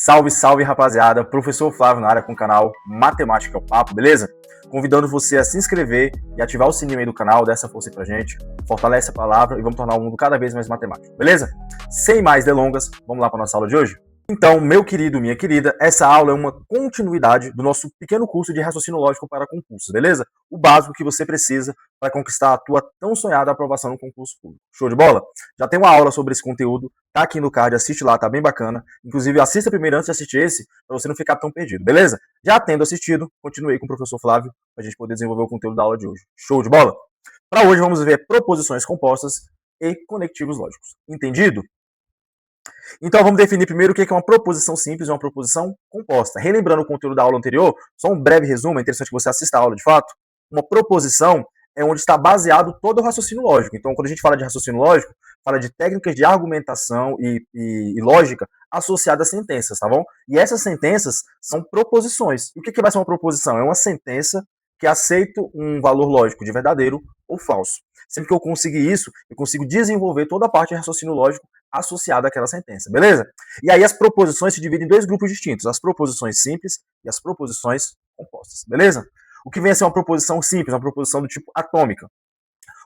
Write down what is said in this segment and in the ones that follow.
Salve, salve, rapaziada. Professor Flávio na área com o canal Matemática ao Papo, beleza? Convidando você a se inscrever e ativar o sininho aí do canal, dá essa força aí pra gente, fortalece a palavra e vamos tornar o mundo cada vez mais matemático, beleza? Sem mais delongas, vamos lá para nossa aula de hoje? Então, meu querido, minha querida, essa aula é uma continuidade do nosso pequeno curso de raciocínio lógico para concursos, beleza? O básico que você precisa para conquistar a tua tão sonhada aprovação no concurso público. Show de bola? Já tem uma aula sobre esse conteúdo, tá aqui no card, assiste lá, tá bem bacana. Inclusive, assista primeiro antes de assistir esse, para você não ficar tão perdido, beleza? Já tendo assistido, continue com o professor Flávio, para a gente poder desenvolver o conteúdo da aula de hoje. Show de bola? Para hoje, vamos ver proposições compostas e conectivos lógicos. Entendido? Então vamos definir primeiro o que é uma proposição simples e uma proposição composta. Relembrando o conteúdo da aula anterior, só um breve resumo, é interessante que você assista a aula de fato. Uma proposição é onde está baseado todo o raciocínio lógico. Então, quando a gente fala de raciocínio lógico, fala de técnicas de argumentação e lógica associadas a sentenças, tá bom? E essas sentenças são proposições. E o que vai ser uma proposição? É uma sentença que aceita um valor lógico de verdadeiro ou falso. Sempre que eu conseguir isso, eu consigo desenvolver toda a parte de raciocínio lógico associada àquela sentença, beleza? E aí as proposições se dividem em dois grupos distintos, as proposições simples e as proposições compostas, beleza? O que vem a ser uma proposição simples, uma proposição do tipo atômica,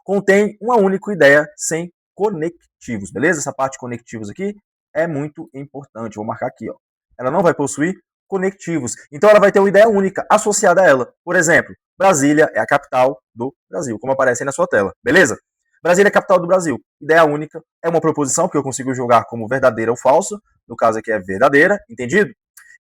contém uma única ideia sem conectivos, beleza? Essa parte de conectivos aqui é muito importante, vou marcar aqui, ó. Ela não vai possuir conectivos, então ela vai ter uma ideia única associada a ela. Por exemplo, Brasília é a capital do Brasil, como aparece aí na sua tela, beleza? Brasília é a capital do Brasil. Ideia única, é uma proposição que eu consigo julgar como verdadeira ou falsa, no caso aqui é verdadeira, entendido?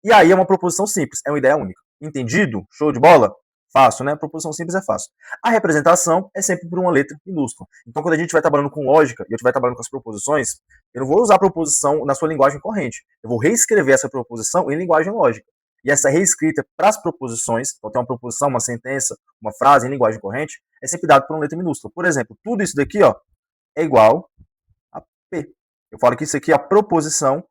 E aí é uma proposição simples, é uma ideia única. Entendido? Show de bola? Fácil, né? Proposição simples é fácil. A representação é sempre por uma letra minúscula. Então, quando a gente vai trabalhando com lógica e eu estiver trabalhando com as proposições, eu não vou usar a proposição na sua linguagem corrente. Eu vou reescrever essa proposição em linguagem lógica. E essa reescrita para as proposições, então tem uma proposição, uma sentença, uma frase em linguagem corrente, é sempre dado por uma letra minúscula. Por exemplo, tudo isso daqui ó, é igual a P. Eu falo que isso aqui é a proposição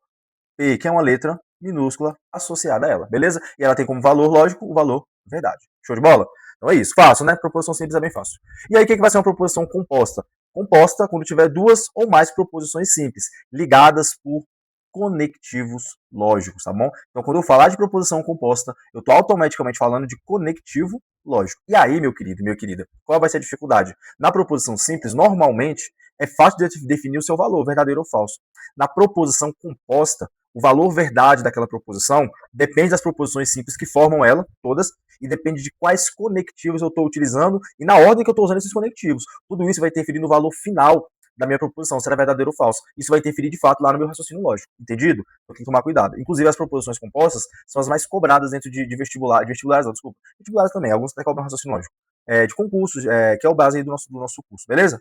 P, que é uma letra minúscula associada a ela, beleza? E ela tem como valor lógico o valor verdade. Show de bola? Então é isso, fácil, né? Proposição simples é bem fácil. E aí o que vai ser uma proposição composta? Composta quando tiver duas ou mais proposições simples, ligadas por conectivos lógicos, tá bom? Então, quando eu falar de proposição composta, eu estou automaticamente falando de conectivo lógico. E aí, meu querido, minha querida, qual vai ser a dificuldade? Na proposição simples, normalmente, é fácil de definir o seu valor, verdadeiro ou falso. Na proposição composta, o valor verdade daquela proposição depende das proposições simples que formam ela, todas, e depende de quais conectivos eu estou utilizando e na ordem que eu estou usando esses conectivos. Tudo isso vai interferir no valor final da minha proposição, será verdadeiro ou falso. Isso vai interferir de fato lá no meu raciocínio lógico, entendido? Eu tenho que tomar cuidado. Inclusive, as proposições compostas são as mais cobradas dentro de vestibulares, não, desculpa, vestibulares também, alguns até cobram raciocínio lógico, de concursos, que é o base aí do nosso curso, beleza?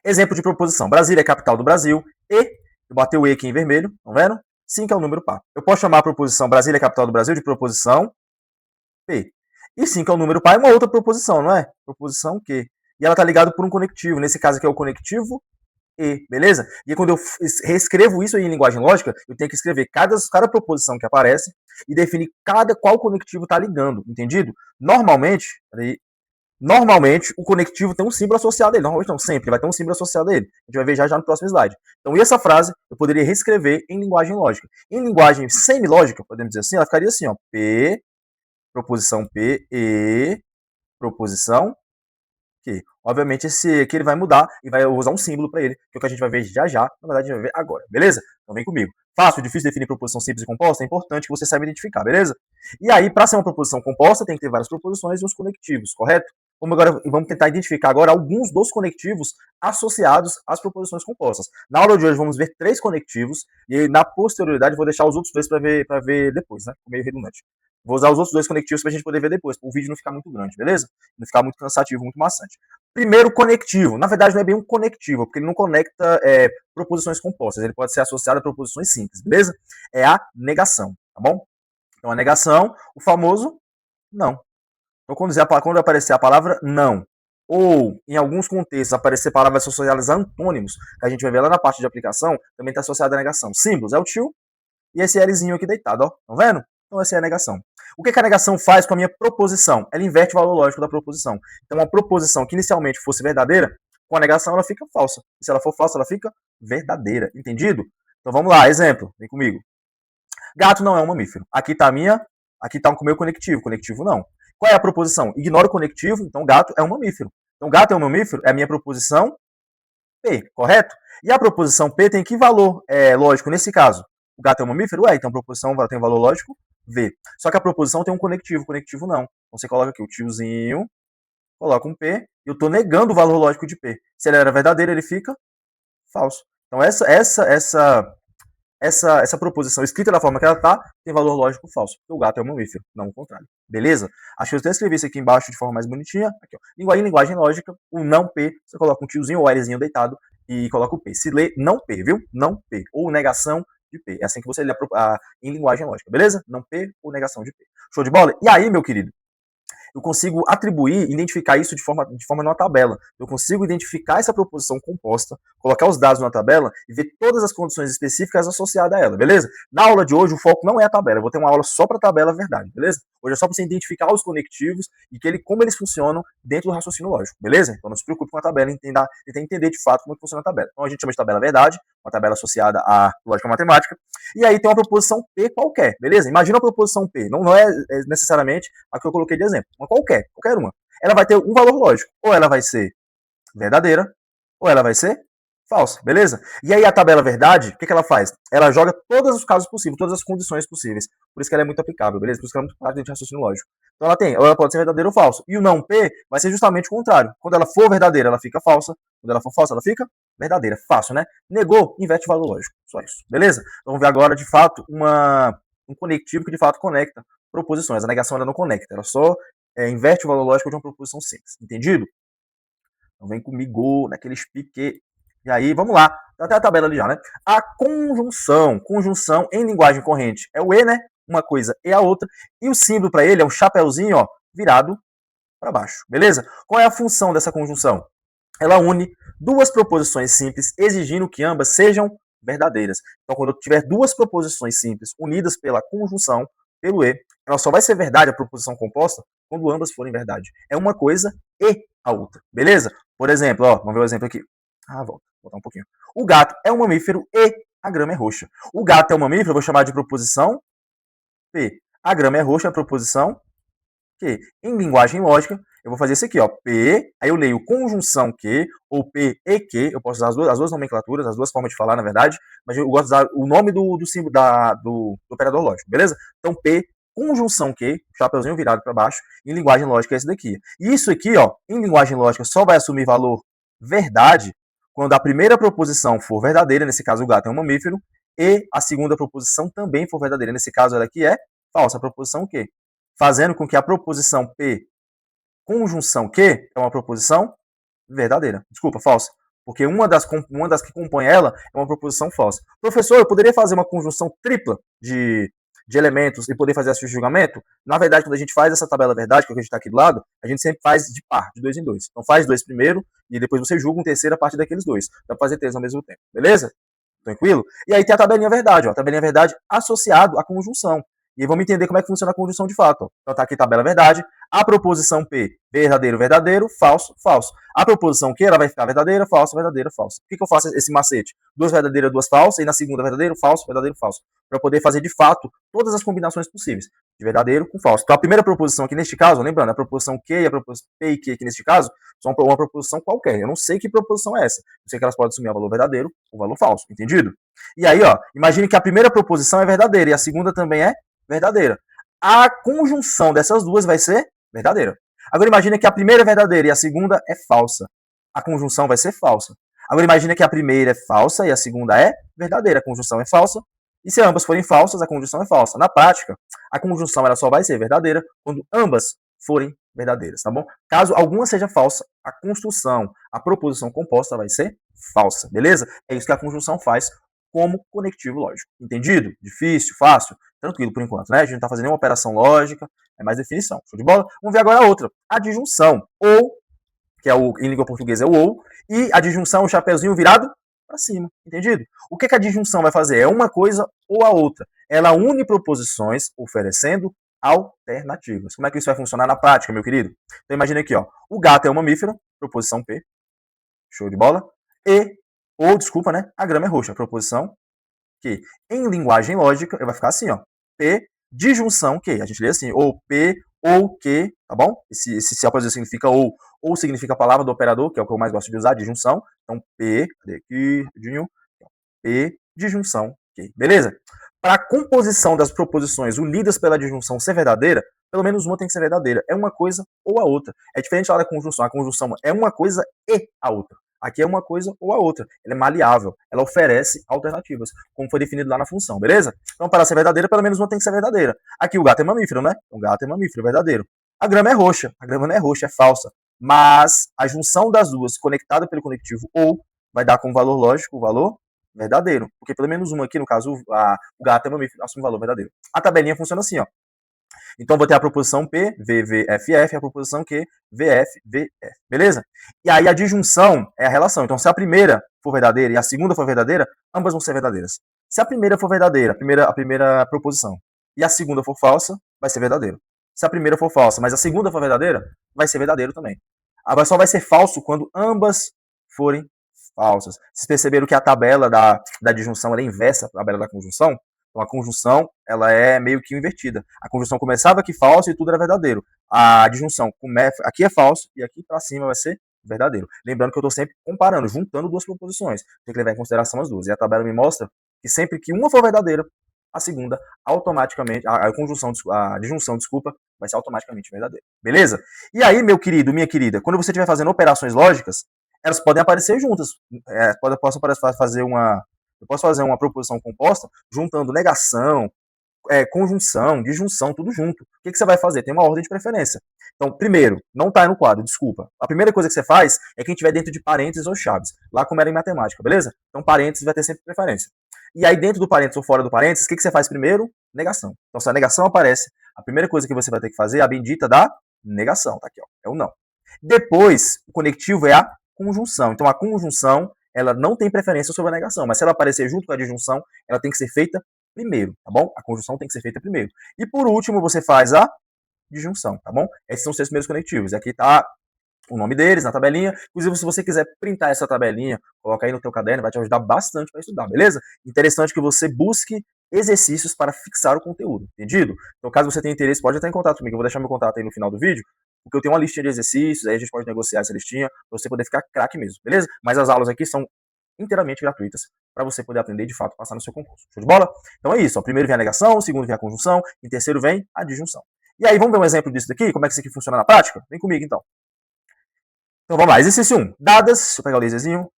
Exemplo de proposição: Brasília é a capital do Brasil e, eu bati o E aqui em vermelho, estão vendo? 5 é o número par. Eu posso chamar a proposição Brasília é a capital do Brasil de proposição P. E 5 é o número par, é uma outra proposição, não é? Proposição Q. E ela está ligada por um conectivo. Nesse caso aqui é o conectivo E, beleza? E quando eu reescrevo isso aí em linguagem lógica, eu tenho que escrever cada proposição que aparece e definir qual conectivo está ligando, entendido? Normalmente, o conectivo tem um símbolo associado a ele. Normalmente não, sempre vai ter um símbolo associado a ele. A gente vai ver já no próximo slide. Então, e essa frase eu poderia reescrever em linguagem lógica. Em linguagem semilógica, podemos dizer assim, ela ficaria assim, ó, P, proposição P, E, proposição Q. Obviamente, esse aqui ele vai mudar e vai usar um símbolo para ele, que é o que a gente vai ver já. Na verdade, a gente vai ver agora, beleza? Então vem comigo. Fácil, difícil definir proposição simples e composta? É importante que você saiba identificar, beleza? E aí, para ser uma proposição composta, tem que ter várias proposições e uns conectivos, correto? Vamos tentar identificar agora alguns dos conectivos associados às proposições compostas. Na aula de hoje vamos ver 3 conectivos e na posterioridade vou deixar os outros 2 para ver depois, né? Meio redundante. Vou usar os outros 2 conectivos para a gente poder ver depois, para o vídeo não ficar muito grande, beleza? Não ficar muito cansativo, muito maçante. Primeiro conectivo, na verdade não é bem um conectivo, porque ele não conecta proposições compostas, ele pode ser associado a proposições simples, beleza? É a negação, tá bom? Então a negação, o famoso não. Então quando aparecer a palavra não, ou em alguns contextos aparecer palavras associadas a antônimos, que a gente vai ver lá na parte de aplicação, também está associada à negação. Símbolos é o tio e esse Lzinho aqui deitado, ó, estão vendo? Então essa é a negação. O que a negação faz com a minha proposição? Ela inverte o valor lógico da proposição. Então uma proposição que inicialmente fosse verdadeira, com a negação ela fica falsa. E se ela for falsa, ela fica verdadeira. Entendido? Então vamos lá, exemplo, vem comigo. Gato não é um mamífero. Aqui tá o meu conectivo. Conectivo não. Qual é a proposição? Ignora o conectivo, então gato é um mamífero. Então gato é um mamífero, é a minha proposição P, correto? E a proposição P tem que valor lógico nesse caso? O gato é um mamífero? Então a proposição tem valor lógico V. Só que a proposição tem um conectivo não. Então você coloca aqui o tiozinho, coloca um P, e eu estou negando o valor lógico de P. Se ele era verdadeiro, ele fica falso. Então essa proposição escrita da forma que ela está tem valor lógico falso, porque o gato é um mamífero, não o contrário. Beleza? Acho que eu até escrevi isso aqui embaixo de forma mais bonitinha. Aqui, ó. Linguagem lógica, o não P, você coloca um tiozinho ou Lzinho deitado e coloca o P. Se lê não P, viu? Não P. Ou negação de P. É assim que você lê em linguagem lógica, beleza? Não P ou negação de P. Show de bola? E aí, meu querido? Eu consigo atribuir, identificar isso de forma numa tabela. Eu consigo identificar essa proposição composta, colocar os dados na tabela e ver todas as condições específicas associadas a ela, beleza? Na aula de hoje, o foco não é a tabela. Eu vou ter uma aula só para a tabela verdade, beleza? Hoje é só para você identificar os conectivos e como eles funcionam dentro do raciocínio lógico, beleza? Então não se preocupe com a tabela, tenta entender de fato como funciona a tabela. Então a gente chama de tabela verdade, uma tabela associada à lógica matemática, e aí tem uma proposição P qualquer, beleza? Imagina a proposição P, não é necessariamente a que eu coloquei de exemplo, uma qualquer uma. Ela vai ter um valor lógico, ou ela vai ser verdadeira, ou ela vai ser falsa, beleza? E aí a tabela verdade, o que ela faz? Ela joga todos os casos possíveis, todas as condições possíveis. Por isso que ela é muito aplicável, beleza? Por isso que ela é muito prática de raciocínio lógico. Então ela pode ser verdadeira ou falsa. E o não P vai ser justamente o contrário. Quando ela for verdadeira, ela fica falsa. Quando ela for falsa, ela fica verdadeira. Fácil, né? Negou, inverte o valor lógico. Só isso, beleza? Então vamos ver agora, de fato, um conectivo que de fato conecta proposições. A negação ela não conecta, ela só inverte o valor lógico de uma proposição simples. Entendido? Então vem comigo naqueles pique. E aí, vamos lá. Tá até a tabela ali já, né? A conjunção em linguagem corrente é o E, né? Uma coisa e a outra. E o símbolo para ele é um chapéuzinho, ó, virado para baixo. Beleza? Qual é a função dessa conjunção? Ela une duas proposições simples, exigindo que ambas sejam verdadeiras. Então, quando eu tiver duas proposições simples unidas pela conjunção, pelo E, ela só vai ser verdade a proposição composta quando ambas forem verdade. É uma coisa e a outra. Beleza? Por exemplo, ó, vamos ver o exemplo aqui. Vou botar um pouquinho. O gato é um mamífero e a grama é roxa. O gato é um mamífero, eu vou chamar de proposição P. A grama é roxa, a proposição Q. Em linguagem lógica, eu vou fazer isso aqui, ó, P, aí eu leio conjunção Q, ou P e Q, eu posso usar as duas nomenclaturas, as duas formas de falar, na verdade, mas eu gosto de usar o nome do símbolo do operador lógico, beleza? Então, P, conjunção Q, chapeuzinho virado para baixo, em linguagem lógica é esse daqui. E isso aqui, ó, em linguagem lógica só vai assumir valor verdade quando a primeira proposição for verdadeira, nesse caso o gato é um mamífero, e a segunda proposição também for verdadeira, nesse caso ela aqui é falsa, a proposição Q, fazendo com que a proposição P conjunção Q é uma proposição verdadeira. Desculpa, falsa. Porque uma das que compõe ela é uma proposição falsa. Professor, eu poderia fazer uma conjunção tripla de elementos e poder fazer esse julgamento? Na verdade, quando a gente faz essa tabela verdade, que é o que a gente está aqui do lado, a gente sempre faz de par, de dois em dois. Então faz dois primeiro e depois você julga um terceiro a partir daqueles dois. Dá para fazer três ao mesmo tempo. Beleza? Tranquilo? E aí tem a tabelinha verdade, ó. A tabelinha verdade associado à conjunção. E vamos entender como é que funciona a conjunção de fato. Ó. Então tá aqui tabela verdade. A proposição P, verdadeiro, verdadeiro, falso, falso. A proposição Q, ela vai ficar verdadeira, falsa, verdadeira, falsa. Por que eu faço esse macete? Duas verdadeiras, duas falsas, e na segunda verdadeiro, falso, para poder fazer de fato todas as combinações possíveis. De verdadeiro com falso. Então a primeira proposição aqui neste caso, lembrando, a proposição Q e a proposição P e Q aqui neste caso, são uma proposição qualquer. Eu não sei que proposição é essa. Eu sei que elas podem assumir o valor verdadeiro ou o valor falso. Entendido? E aí, ó, imagine que a primeira proposição é verdadeira e a segunda também é verdadeira. A conjunção dessas duas vai ser verdadeira. Agora imagine que a primeira é verdadeira e a segunda é falsa. A conjunção vai ser falsa. Agora imagine que a primeira é falsa e a segunda é verdadeira. A conjunção é falsa. E se ambas forem falsas, a conjunção é falsa. Na prática, a conjunção ela só vai ser verdadeira quando ambas forem verdadeiras, tá bom? Caso alguma seja falsa, a construção, a proposição composta vai ser falsa, beleza? É isso que a conjunção faz como conectivo lógico. Entendido? Difícil? Fácil? Tranquilo por enquanto, né? A gente não está fazendo nenhuma operação lógica, é mais definição. Show de bola? Vamos ver agora a outra. A disjunção. Ou, que é em língua portuguesa é o ou, e a disjunção é o chapeuzinho virado para cima. Entendido? O que a disjunção vai fazer? É uma coisa ou a outra. Ela une proposições oferecendo alternativas. Como é que isso vai funcionar na prática, meu querido? Então imagina aqui, ó. O gato é um mamífero, proposição P. Show de bola? Ou, desculpa, né? A grama é roxa, proposição Q. Em linguagem lógica, ele vai ficar assim, ó. P, disjunção Q. A gente lê assim, ou P, ou Q, tá bom? Se a posição significa ou significa a palavra do operador, que é o que eu mais gosto de usar, disjunção. Então, P, cadê aqui, P, disjunção Q. Beleza? Para a composição das proposições unidas pela disjunção ser verdadeira, pelo menos uma tem que ser verdadeira. É uma coisa ou a outra. É diferente lá da conjunção. A conjunção é uma coisa e a outra. Aqui é uma coisa ou a outra. Ela é maleável. Ela oferece alternativas, como foi definido lá na função, beleza? Então, para ser verdadeira, pelo menos uma tem que ser verdadeira. Aqui o gato é mamífero, né? O gato é mamífero, verdadeiro. A grama é roxa. A grama não é roxa, é falsa. Mas a junção das duas, conectada pelo conectivo ou, vai dar como valor lógico o valor verdadeiro. Porque pelo menos uma aqui, no caso, o gato é mamífero, assume o valor verdadeiro. A tabelinha funciona assim, ó. Então, vou ter a proposição P, V, V, F, F, a proposição Q, V, F, V, F. Beleza? E aí a disjunção é a relação. Então, se a primeira for verdadeira e a segunda for verdadeira, ambas vão ser verdadeiras. Se a primeira for verdadeira, a primeira proposição, e a segunda for falsa, vai ser verdadeiro. Se a primeira for falsa, mas a segunda for verdadeira, vai ser verdadeiro também. Agora só vai ser falso quando ambas forem falsas. Vocês perceberam que a tabela da disjunção é inversa à tabela da conjunção? Então a conjunção ela é meio que invertida. A conjunção começava aqui falso e tudo era verdadeiro. A disjunção aqui é falso e aqui para cima vai ser verdadeiro. Lembrando que eu estou sempre comparando, juntando duas proposições. Tem que levar em consideração as duas. E a tabela me mostra que sempre que uma for verdadeira, a segunda automaticamente, a disjunção, desculpa, vai ser automaticamente verdadeira. Beleza? E aí, meu querido, minha querida, quando você estiver fazendo operações lógicas, elas podem aparecer juntas. Eu posso fazer uma proposição composta juntando negação, conjunção, disjunção, tudo junto. O que você vai fazer? Tem uma ordem de preferência. Então, primeiro, não está no quadro, desculpa. A primeira coisa que você faz é quem estiver dentro de parênteses ou chaves, lá como era em matemática, beleza? Então, parênteses vai ter sempre preferência. E aí, dentro do parênteses ou fora do parênteses, o que você faz primeiro? Negação. Então, se a negação aparece, a primeira coisa que você vai ter que fazer é a bendita da negação. Tá aqui, ó. É o não. Depois, o conectivo é a conjunção. Então, a conjunção, ela não tem preferência sobre a negação, mas se ela aparecer junto com a disjunção, ela tem que ser feita primeiro, tá bom? A conjunção tem que ser feita primeiro. E por último, você faz a disjunção, tá bom? Esses são os seus primeiros conectivos. Aqui tá o nome deles na tabelinha. Inclusive, se você quiser printar essa tabelinha, coloca aí no teu caderno, vai te ajudar bastante para estudar, beleza? Interessante que você busque exercícios para fixar o conteúdo, entendido? Então, caso você tenha interesse, pode entrar em contato comigo. Eu vou deixar meu contato aí no final do vídeo, porque eu tenho uma listinha de exercícios, aí a gente pode negociar essa listinha para você poder ficar craque mesmo, beleza? Mas as aulas aqui são inteiramente gratuitas para você poder aprender de fato passar no seu concurso. Show de bola? Então é isso. Ó. Primeiro vem a negação, segundo vem a conjunção, e terceiro vem a disjunção. E aí, vamos ver um exemplo disso daqui? Como é que isso aqui funciona na prática? Vem comigo então. Então vamos lá. Exercício 1. Deixa eu pegar o laserzinho.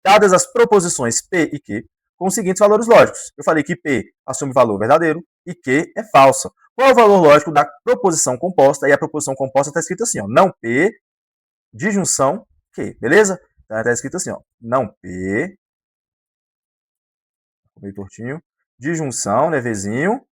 Dadas as proposições P e Q, com os seguintes valores lógicos. Eu falei que P assume valor verdadeiro e Q é falsa. Qual é o valor lógico da proposição composta? E a proposição composta está escrita assim, ó. Não P, disjunção Q. Beleza? Então está escrito assim, ó. Não P, meio tortinho, disjunção, né, Vzinho.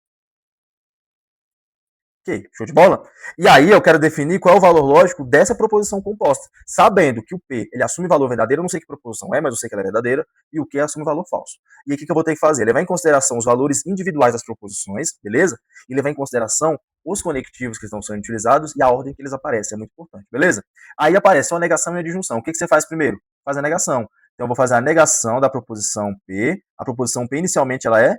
Ok, show de bola? E aí eu quero definir qual é o valor lógico dessa proposição composta. Sabendo que o P ele assume valor verdadeiro, eu não sei que proposição é, mas eu sei que ela é verdadeira, e o Q assume valor falso. E aí o que eu vou ter que fazer? Levar em consideração os valores individuais das proposições, beleza? E levar em consideração os conectivos que estão sendo utilizados e a ordem que eles aparecem, é muito importante, beleza? Aí aparece uma negação e a disjunção. O que você faz primeiro? Faz a negação. Então eu vou fazer a negação da proposição P. A proposição P inicialmente ela é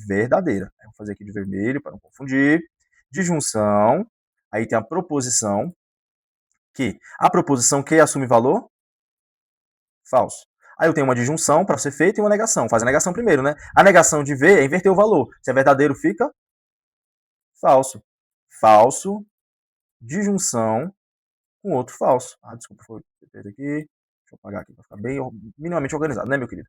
verdadeira. Eu vou fazer aqui de vermelho para não confundir. Disjunção, aí tem a proposição Q. A proposição Q assume valor falso. Aí eu tenho uma disjunção para ser feita e uma negação. Faz a negação primeiro, né? A negação de V é inverter o valor. Se é verdadeiro, fica falso. Falso, disjunção com outro falso. Desculpa, foi feito aqui. Deixa eu apagar aqui para ficar bem minimamente organizado, né, meu querido?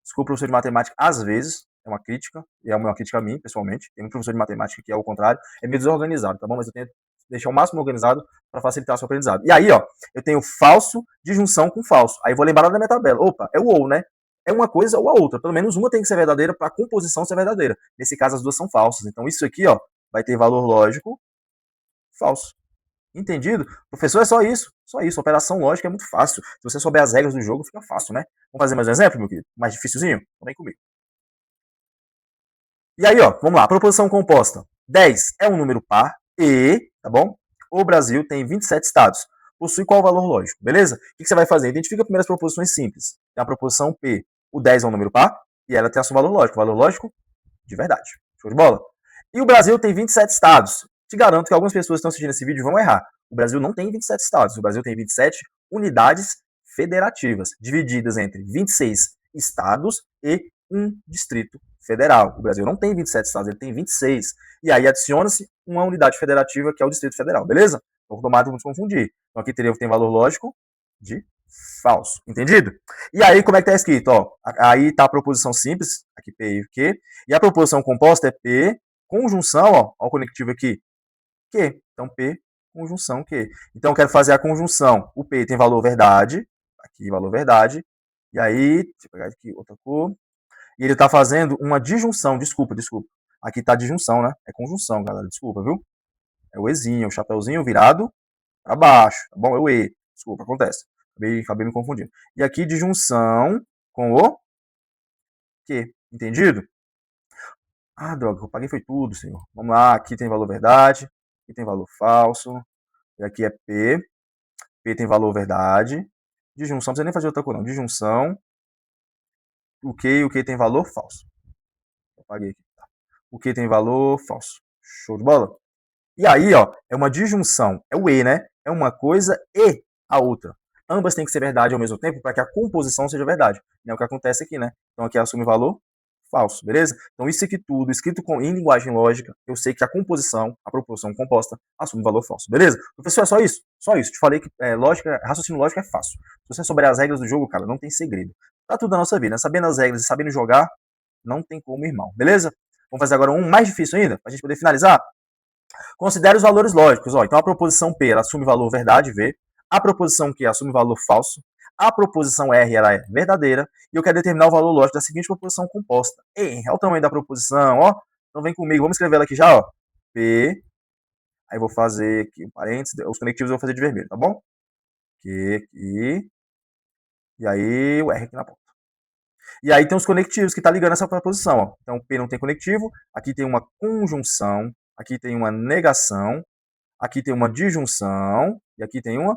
Desculpa, professor de matemática, às vezes, é uma crítica, e é uma crítica a mim, pessoalmente. Tem um professor de matemática que é o contrário, é meio desorganizado, tá bom? Mas eu tento deixar o máximo organizado para facilitar o seu aprendizado. E aí, ó, eu tenho falso, disjunção com falso. Aí vou lembrar da minha tabela. Opa, é o ou, né? É uma coisa ou a outra. Pelo menos uma tem que ser verdadeira para a composição ser verdadeira. Nesse caso, as duas são falsas. Então, isso aqui, ó, vai ter valor lógico falso. Entendido? Professor, é só isso. Só isso. Operação lógica é muito fácil. Se você souber as regras do jogo, fica fácil, né? Vamos fazer mais um exemplo, meu querido? Mais dificilzinho? Vem comigo. E aí, ó, vamos lá. Proposição composta. 10 é um número par e, tá bom? O Brasil tem 27 estados. Possui qual valor lógico? Beleza? O que você vai fazer? Identifica primeiro as proposições simples. Tem a proposição P. O 10 é um número par? E ela tem a sua valor lógico de verdade. Show de bola? E o Brasil tem 27 estados. Te garanto que algumas pessoas que estão assistindo esse vídeo vão errar. O Brasil não tem 27 estados. O Brasil tem 27 unidades federativas, divididas entre 26 estados e um distrito federal. O Brasil não tem 27 estados, ele tem 26. E aí adiciona-se uma unidade federativa, que é o Distrito Federal, beleza? Então, tomado não se confundir. Então, aqui tem valor lógico de falso. Entendido? E aí, como é que tá escrito? Ó, aí tá a proposição simples, aqui P e Q. E a proposição composta é P, conjunção, ó o conectivo aqui, Q. Então, P, conjunção Q. Então, eu quero fazer a conjunção. O P tem valor verdade, aqui valor verdade. E aí, deixa eu pegar aqui outra cor. E ele tá fazendo uma disjunção, desculpa. Aqui tá disjunção, né? É conjunção, galera, desculpa, viu? É o Ezinho, o chapeuzinho virado para baixo, tá bom? É o E, desculpa, acontece. Acabei me confundindo. E aqui disjunção com o Q, entendido? Ah, droga, eu paguei foi tudo, senhor. Vamos lá, aqui tem valor verdade, aqui tem valor falso, e aqui é P. P tem valor verdade. Disjunção, não precisa nem fazer outra coisa, não. Disjunção, o Q tem valor falso. Eu paguei aqui, tá? O Q tem valor falso. Show de bola? E aí, ó, é uma disjunção, é o E, né? É uma coisa e a outra. Ambas têm que ser verdade ao mesmo tempo para que a composição seja verdade. E é o que acontece aqui, né? Então aqui assume valor falso, beleza? Então isso aqui tudo, escrito em linguagem lógica, eu sei que a composição, a proporção composta, assume valor falso, beleza? Professor, é só isso? Só isso. Te falei que raciocínio lógico é fácil. Se você souber as regras do jogo, cara, não tem segredo. Tá tudo na nossa vida, né? Sabendo as regras e sabendo jogar, não tem como, irmão, beleza? Vamos fazer agora um mais difícil ainda, pra gente poder finalizar? Considere os valores lógicos. Ó. Então, a proposição P ela assume valor verdade, V. A proposição Q assume valor falso. A proposição R ela é verdadeira. E eu quero determinar o valor lógico da seguinte proposição composta. E, olha o tamanho da proposição. Ó. Então, vem comigo. Vamos escrever ela aqui já. Ó. P. Aí, vou fazer aqui um parênteses. Os conectivos eu vou fazer de vermelho, tá bom? Q aqui. E aí, o R aqui na ponta. E aí, tem os conectivos que tá ligando essa proposição. Ó. Então, P não tem conectivo. Aqui tem uma conjunção. Aqui tem uma negação, aqui tem uma disjunção e aqui tem uma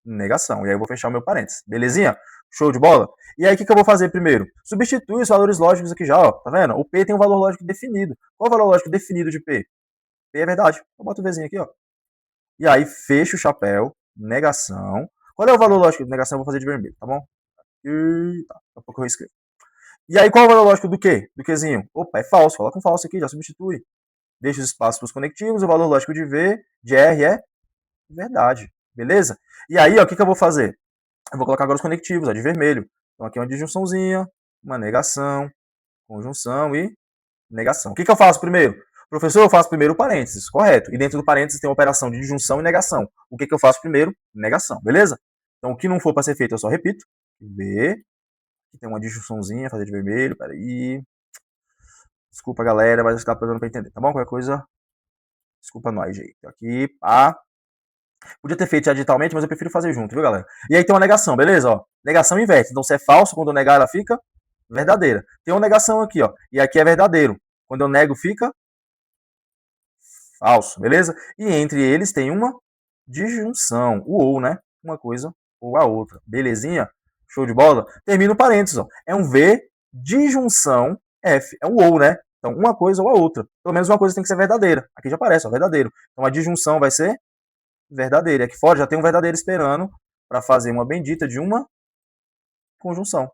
negação. E aí eu vou fechar o meu parênteses. Belezinha? Show de bola? E aí o que eu vou fazer primeiro? Substitui os valores lógicos aqui já, ó. Tá vendo? O P tem um valor lógico definido. Qual é o valor lógico definido de P? P é verdade. Eu boto o Vzinho aqui, ó. E aí fecho o chapéu, negação. Qual é o valor lógico de negação? Eu vou fazer de vermelho, tá bom? E tá, daqui a pouco eu escrevo. E aí qual é o valor lógico do Q? Do Qzinho? Opa, é falso. Coloca um falso aqui, já substitui. Deixa os espaços para os conectivos, o valor lógico de V, de R é verdade, beleza? E aí, ó, o que eu vou fazer? Eu vou colocar agora os conectivos, ó, de vermelho. Então aqui é uma disjunçãozinha, uma negação, conjunção e negação. O que eu faço primeiro? Professor, eu faço primeiro o parênteses, correto. E dentro do parênteses tem a operação de disjunção e negação. O que eu faço primeiro? Negação, beleza? Então o que não for para ser feito eu só repito. V, aqui tem uma disjunçãozinha, fazer de vermelho, peraí. Desculpa, galera, mas está dando para entender, tá bom? Qualquer coisa, desculpa nós, gente. Aqui, pá. Podia ter feito já digitalmente, mas eu prefiro fazer junto, viu, galera? E aí tem uma negação, beleza? Ó, negação inverte. Então, se é falso, quando eu negar, ela fica verdadeira. Tem uma negação aqui, ó. E aqui é verdadeiro. Quando eu nego, fica falso, beleza? E entre eles tem uma disjunção. O ou, né? Uma coisa ou a outra. Belezinha? Show de bola? Termina o parênteses, ó. É um V, disjunção, F. É um ou, né? Então, uma coisa ou a outra. Pelo menos uma coisa tem que ser verdadeira. Aqui já aparece, ó, verdadeiro. Então, a disjunção vai ser verdadeira. Aqui fora já tem um verdadeiro esperando para fazer uma bendita de uma conjunção.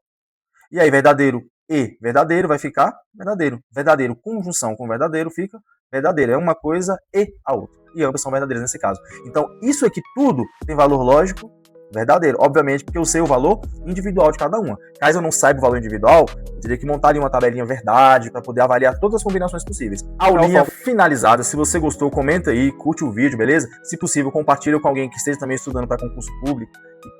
E aí, verdadeiro e verdadeiro vai ficar verdadeiro. Verdadeiro, conjunção com verdadeiro fica verdadeiro. É uma coisa e a outra. E ambas são verdadeiras nesse caso. Então, isso aqui tudo tem valor lógico verdadeiro. Obviamente, porque eu sei o valor individual de cada uma. Caso eu não saiba o valor individual, eu teria que montar ali uma tabelinha verdade para poder avaliar todas as combinações possíveis. Aulinha finalizada. Se você gostou, comenta aí, curte o vídeo, beleza? Se possível, compartilha com alguém que esteja também estudando para concurso público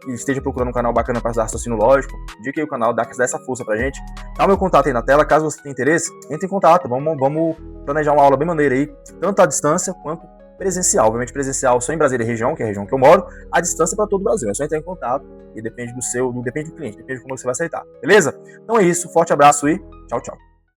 e esteja procurando um canal bacana para raciocínio lógico. Indique aí o canal, dá essa força pra gente. Dá o meu contato aí na tela. Caso você tenha interesse, entre em contato. Vamos planejar uma aula bem maneira aí, tanto à distância quanto presencial. Obviamente presencial só em Brasília região, que é a região que eu moro, a distância para todo o Brasil. É só entrar em contato e depende do cliente, depende de como você vai aceitar. Beleza? Então é isso, forte abraço e tchau, tchau.